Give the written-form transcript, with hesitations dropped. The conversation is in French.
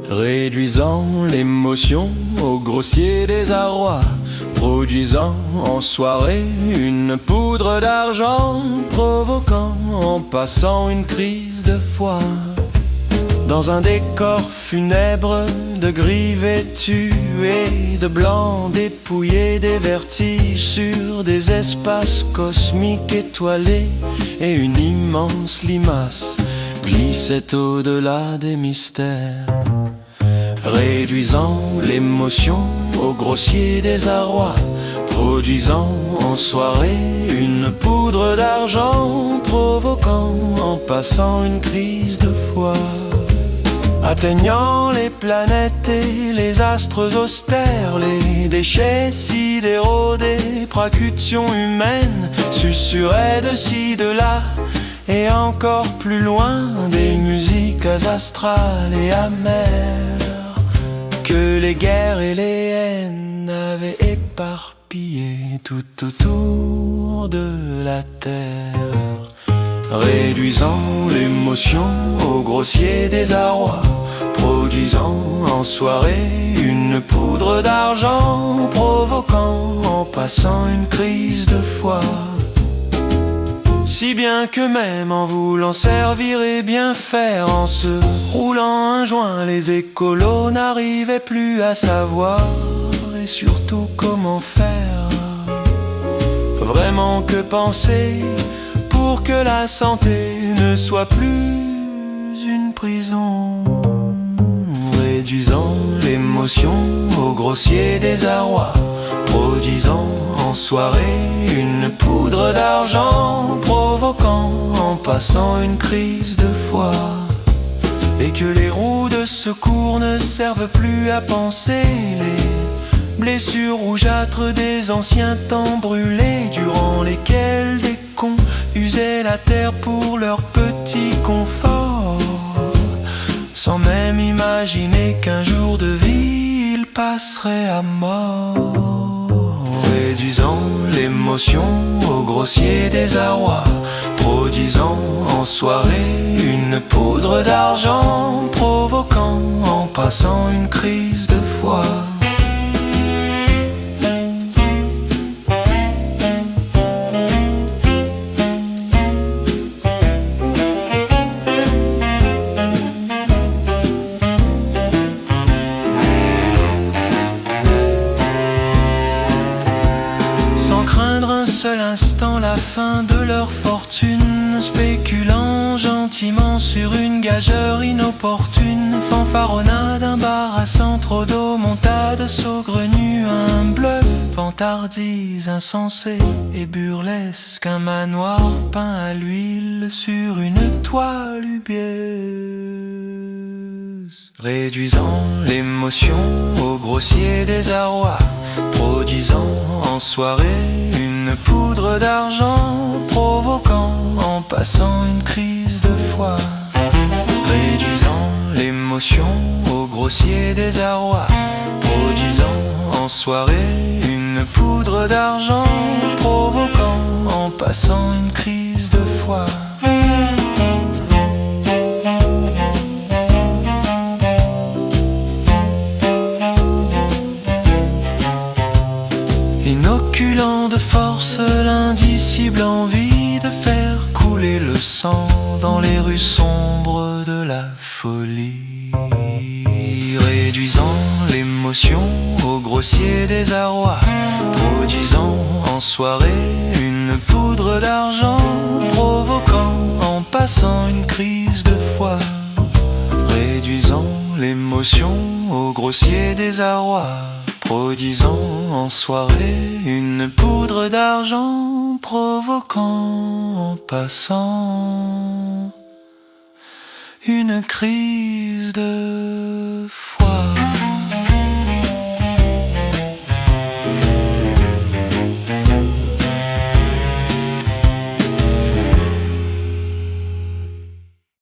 Réduisant l'émotion au grossier désarroi, produisant en soirée une poudre d'argent, provoquant en passant une crise de foi. Dans un décor funèbre de gris vêtu et de blanc dépouillé, des vertiges sur des espaces cosmiques étoilés, et une immense limace glissait au-delà des mystères. Réduisant l'émotion au grossier désarroi, produisant en soirée une poudre d'argent, provoquant en passant une crise de foi. Atteignant les planètes et les astres austères, les déchets sidéraux des pracutions humaines susurraient de ci, de là et encore plus loin, des musiques astrales et amères que les guerres et les haines avaient éparpillées tout autour de la terre. Réduisant l'émotion au grossier désarroi, produisant en soirée une poudre d'argent, provoquant en passant une crise de foi. Si bien que même en voulant servir et bien faire, en se roulant un joint, les écolos n'arrivaient plus à savoir, et surtout comment faire. Vraiment que penser pour que la santé ne soit plus une prison. Réduisant l'émotion au grossier désarroi, produisant en soirée une poudre d'argent, provoquant en passant une crise de foi. Et que les roues de secours ne servent plus à penser les blessures rougeâtres des anciens temps brûlés, durant lesquels des cons usaient la terre pour leur petit confort, sans même imaginer qu'un jour de vie ils passeraient à mort. Réduisant l'émotion au grossier désarroi, produisant en soirée une poudre d'argent, provoquant en passant une crise de foi. Seul instant la fin de leur fortune, spéculant gentiment sur une gageure inopportune, fanfaronnade embarrassante, trop d'eau, montade saugrenue, un bluff, vantardise insensé et burlesque, un manoir peint à l'huile sur une toile ubieuse. Réduisant l'émotion au grossier désarroi, produisant en soirée une poudre d'argent, provoquant en passant une crise de foi. Réduisant l'émotion au grossier désarroi, produisant en soirée une poudre d'argent, provoquant en passant une crise de foi. Inoculant de force l'indicible envie de faire couler le sang dans les rues sombres de la folie. Réduisant l'émotion au grossier désarroi, produisant en soirée une poudre d'argent, provoquant en passant une crise de foi. Réduisant l'émotion au grossier désarroi, produisant en soirée une poudre d'argent, provoquant en passant une crise de